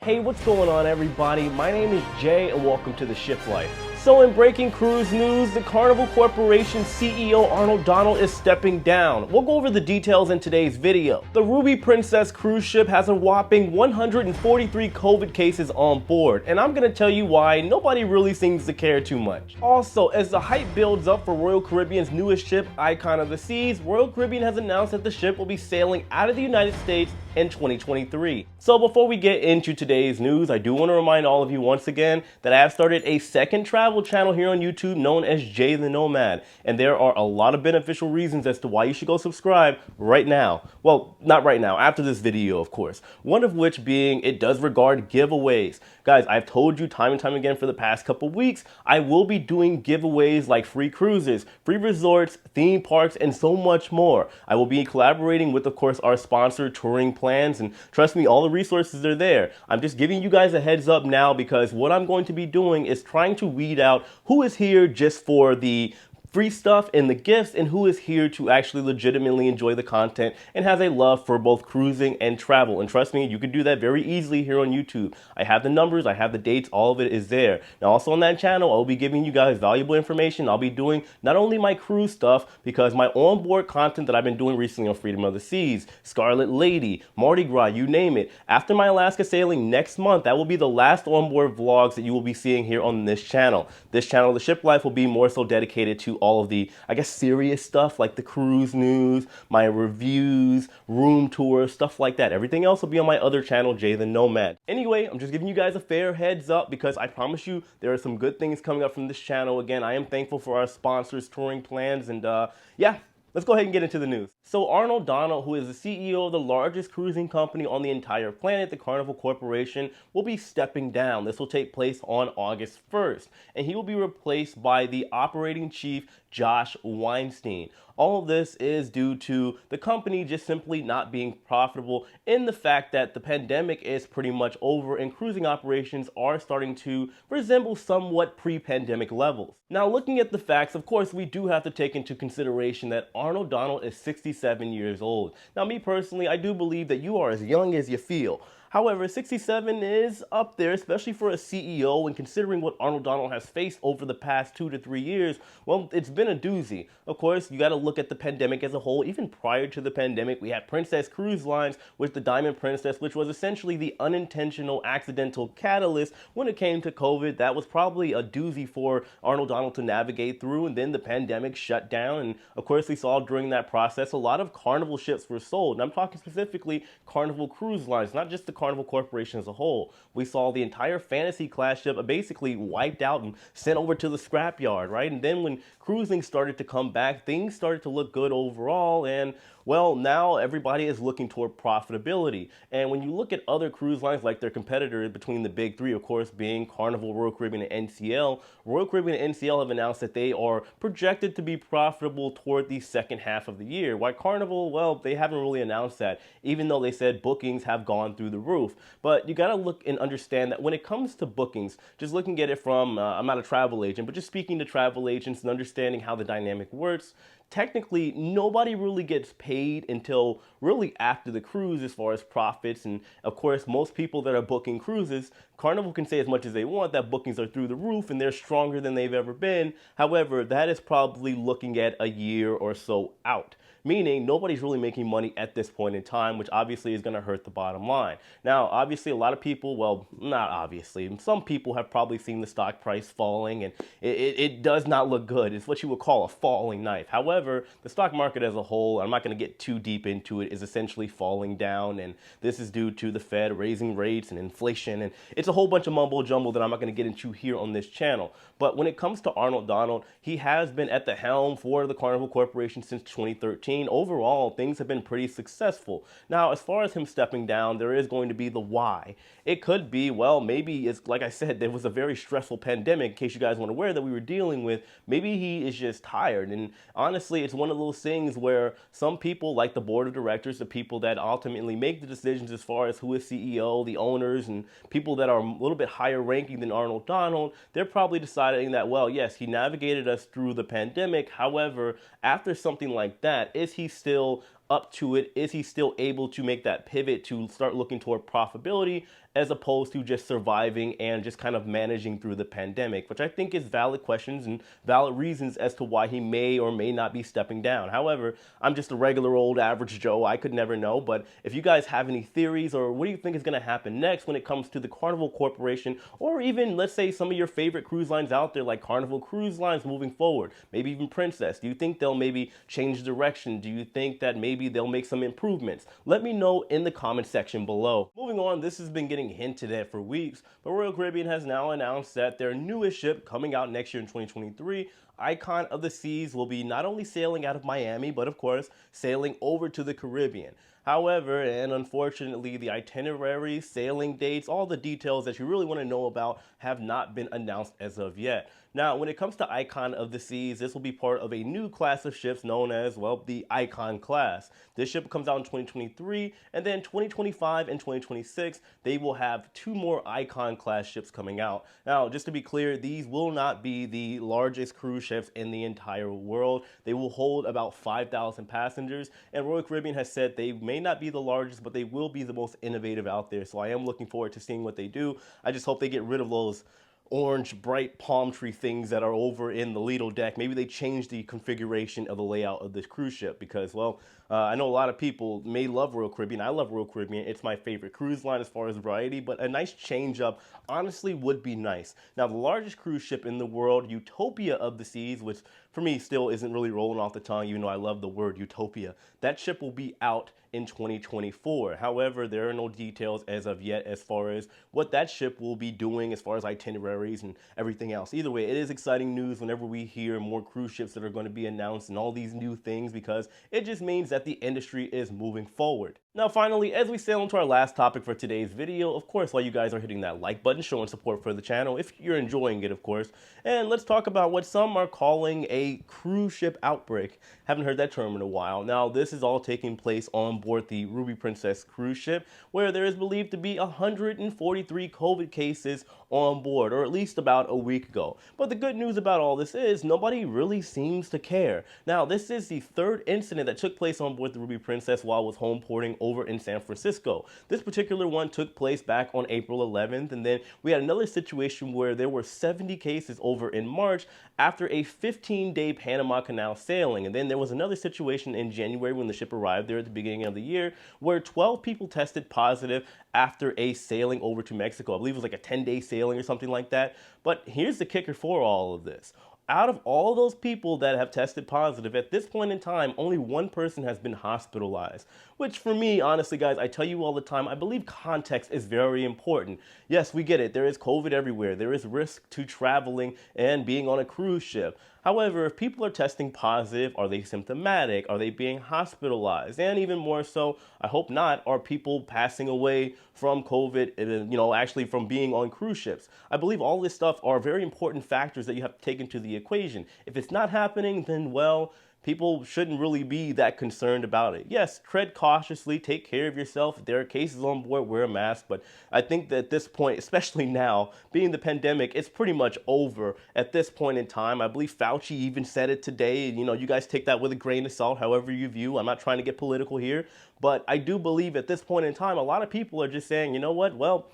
Hey, what's going on, everybody? My name is Jay and welcome to the Shiplife. So in breaking cruise news, the Carnival Corporation CEO Arnold Donald is stepping down. We'll go over the details in today's video. The Ruby Princess cruise ship has a whopping 143 COVID cases on board, and I'm gonna tell you why nobody really seems to care too much. Also, as the hype builds up for Royal Caribbean's newest ship, Icon of the Seas, Royal Caribbean has announced that the ship will be sailing out of the United States in 2023. So before we get into today's news, I do want to remind all of you once again that I have started a second travel channel here on YouTube known as Jay the Nomad, and there are a lot of beneficial reasons as to why you should go subscribe right now. Well, not right now, after this video, of course. One of which being it does regard giveaways. Guys, I've told you time and time again for the past couple weeks, I will be doing giveaways like free cruises, free resorts, theme parks, and so much more. I will be collaborating with, of course, our sponsor, Touring Plans, and trust me, all the resources are there. I'm just giving you guys a heads up now because what I'm going to be doing is trying to weed out who is here just for the free stuff and the gifts and who is here to actually legitimately enjoy the content and has a love for both cruising and travel. And trust me, you can do that very easily here on YouTube. I have the numbers, I have the dates, all of it is there. Now also on that channel, I'll be giving you guys valuable information. I'll be doing not only my cruise stuff, because my onboard content that I've been doing recently on Freedom of the Seas, Scarlet Lady, Mardi Gras, you name it. After my Alaska sailing next month, that will be the last onboard vlogs that you will be seeing here on this channel. This channel, the Shiplife, will be more so dedicated to all of the, I guess, serious stuff like the cruise news, my reviews, room tours, stuff like that. Everything else will be on my other channel, Jay the Nomad. Anyway, I'm just giving you guys a fair heads up because I promise you there are some good things coming up from this channel. Again, I am thankful for our sponsors, Touring Plans, and yeah. Let's go ahead and get into the news. So Arnold Donald, who is the CEO of the largest cruising company on the entire planet, the Carnival Corporation, will be stepping down. This will take place on August 1st, and he will be replaced by the operating chief, Josh Weinstein. All of this is due to the company just simply not being profitable, in the fact that the pandemic is pretty much over and cruising operations are starting to resemble somewhat pre-pandemic levels. Now, looking at the facts, of course, we do have to take into consideration that Arnold Donald is 67 years old. Now, me personally, I do believe that you are as young as you feel. However, 67 is up there, especially for a CEO, and considering what Arnold Donald has faced over the past 2 to 3 years, well, it's been a doozy. Of course, you got to look at the pandemic as a whole. Even prior to the pandemic, we had Princess Cruise Lines with the Diamond Princess, which was essentially the unintentional, accidental catalyst when it came to COVID. That was probably a doozy for Arnold Donald to navigate through, and then the pandemic shut down, and of course, we saw during that process, a lot of Carnival ships were sold. And I'm talking specifically Carnival Cruise Lines, not just the Carnival Corporation as a whole. We saw the entire Fantasy class ship basically wiped out and sent over to the scrapyard, right? And then when cruising started to come back, things started to look good overall, and well, now everybody is looking toward profitability. And when you look at other cruise lines like their competitors between the big three, of course, being Carnival, Royal Caribbean, and NCL, Royal Caribbean and NCL have announced that they are projected to be profitable toward the second half of the year. While Carnival, well, they haven't really announced that, even though they said bookings have gone through the roof. But you got to look and understand that when it comes to bookings, just looking at it from, I'm not a travel agent, but just speaking to travel agents and understanding how the dynamic works, technically nobody really gets paid until really after the cruise as far as profits. And of course, most people that are booking cruises, Carnival can say as much as they want that bookings are through the roof and they're stronger than they've ever been. However, that is probably looking at a year or so out, meaning nobody's really making money at this point in time, which obviously is going to hurt the bottom line. Now, obviously, a lot of people, well, not obviously, some people have probably seen the stock price falling, and it does not look good. It's what you would call a falling knife. However, the stock market as a whole, I'm not going to get too deep into it, is essentially falling down, and this is due to the Fed raising rates and inflation, and it's a whole bunch of mumbo jumbo that I'm not going to get into here on this channel. But when it comes to Arnold Donald, he has been at the helm for the Carnival Corporation since 2013. Overall, things have been pretty successful. Now, as far as him stepping down, there is going to be the why. It could be, well, maybe it's, like I said, there was a very stressful pandemic, in case you guys weren't aware, that we were dealing with. Maybe he is just tired. And honestly, it's one of those things where some people, like the board of directors, the people that ultimately make the decisions as far as who is CEO, the owners, and people that are a little bit higher ranking than Arnold Donald, they're probably deciding that, well, yes, he navigated us through the pandemic. However, after something like that, is he still up to it? Is he still able to make that pivot to start looking toward profitability as opposed to just surviving and just kind of managing through the pandemic, which I think is valid questions and valid reasons as to why he may or may not be stepping down. However, I'm just a regular old average Joe. I could never know. But if you guys have any theories, or what do you think is going to happen next when it comes to the Carnival Corporation, or even, let's say, some of your favorite cruise lines out there like Carnival Cruise Lines moving forward, maybe even Princess, do you think they'll maybe change direction? Do you think that maybe they'll make some improvements? Let me know in the comment section below. Moving on, this has been getting hinted at for weeks, but Royal Caribbean has now announced that their newest ship coming out next year in 2023, Icon of the Seas, will be not only sailing out of Miami, but of course sailing over to the Caribbean. However, and unfortunately, the itinerary, sailing dates, all the details that you really want to know about have not been announced as of yet. Now, when it comes to Icon of the Seas, this will be part of a new class of ships known as, well, the Icon class. This ship comes out in 2023, and then 2025 and 2026, they will have 2 more Icon class ships coming out. Now, just to be clear, these will not be the largest cruise ships in the entire world. They will hold about 5,000 passengers, and Royal Caribbean has said they may not be the largest, but they will be the most innovative out there. So I am looking forward to seeing what they do. I just hope they get rid of those orange bright palm tree things that are over in the Lido deck. Maybe they change the configuration of the layout of this cruise ship because, well, I know a lot of people may love Royal Caribbean. I love Royal Caribbean. It's my favorite cruise line as far as variety, but a nice change up honestly would be nice. Now, the largest cruise ship in the world, Utopia of the Seas, which for me still isn't really rolling off the tongue, even though I love the word utopia, that ship will be out in 2024. However, there are no details as of yet as far as what that ship will be doing as far as itineraries and everything else. Either way, it is exciting news whenever we hear more cruise ships that are going to be announced and all these new things, because it just means that the industry is moving forward. Now, finally, as we sail into our last topic for today's video, of course, while you guys are hitting that like button, showing support for the channel, if you're enjoying it, of course, and let's talk about what some are calling a cruise ship outbreak. Haven't heard that term in a while. Now, this is all taking place on board the Ruby Princess cruise ship, where there is believed to be 143 COVID cases on board, or at least about a week ago. But the good news about all this is nobody really seems to care. Now, this is the 3rd incident that took place on board the Ruby Princess while it was home porting over in San Francisco. This particular one took place back on April 11th, and then we had another situation where there were 70 cases over in March after a 15-day Panama Canal sailing. And then there was another situation in January when the ship arrived there at the beginning of the year where 12 people tested positive after a sailing over to Mexico. I believe it was like a 10-day sailing or something like that. But here's the kicker for all of this. Out of all those people that have tested positive, at this point in time, only 1 person has been hospitalized. Which for me, honestly, guys, I tell you all the time, I believe context is very important. Yes, we get it. There is COVID everywhere. There is risk to traveling and being on a cruise ship. However, if people are testing positive, are they symptomatic? Are they being hospitalized? And even more so, I hope not, are people passing away from COVID, actually from being on cruise ships? I believe all this stuff are very important factors that you have to take into the equation. If it's not happening, then, well, people shouldn't really be that concerned about it. Yes, tread cautiously, take care of yourself. If there are cases on board, wear a mask. But I think that at this point, especially now, being the pandemic, it's pretty much over at this point in time. I believe Fauci even said it today. You guys take that with a grain of salt, however you view. I'm not trying to get political here. But I do believe at this point in time, a lot of people are just saying, you know what, well,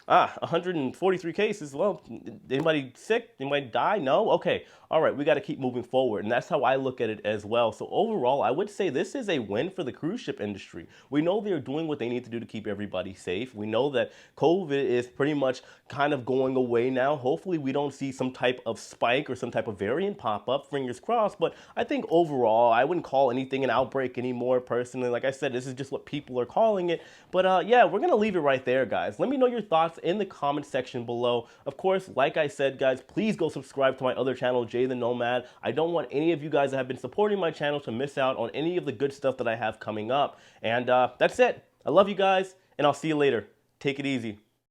143 cases. Well, anybody sick? Anybody die? No? Okay. All right. We got to keep moving forward. And that's how I look at it as well. So overall, I would say this is a win for the cruise ship industry. We know they're doing what they need to do to keep everybody safe. We know that COVID is pretty much kind of going away now. Hopefully we don't see some type of spike or some type of variant pop up, fingers crossed. But I think overall, I wouldn't call anything an outbreak anymore personally. Like I said, this is just what people are calling it. But yeah, we're going to leave it right there, guys. Let me know your thoughts in the comment section below. Of course, like I said, guys, please go subscribe to my other channel, Jay the Nomad. I don't want any of you guys that have been supporting my channel to miss out on any of the good stuff that I have coming up. And that's it. I love you guys, and I'll see you later. Take it easy.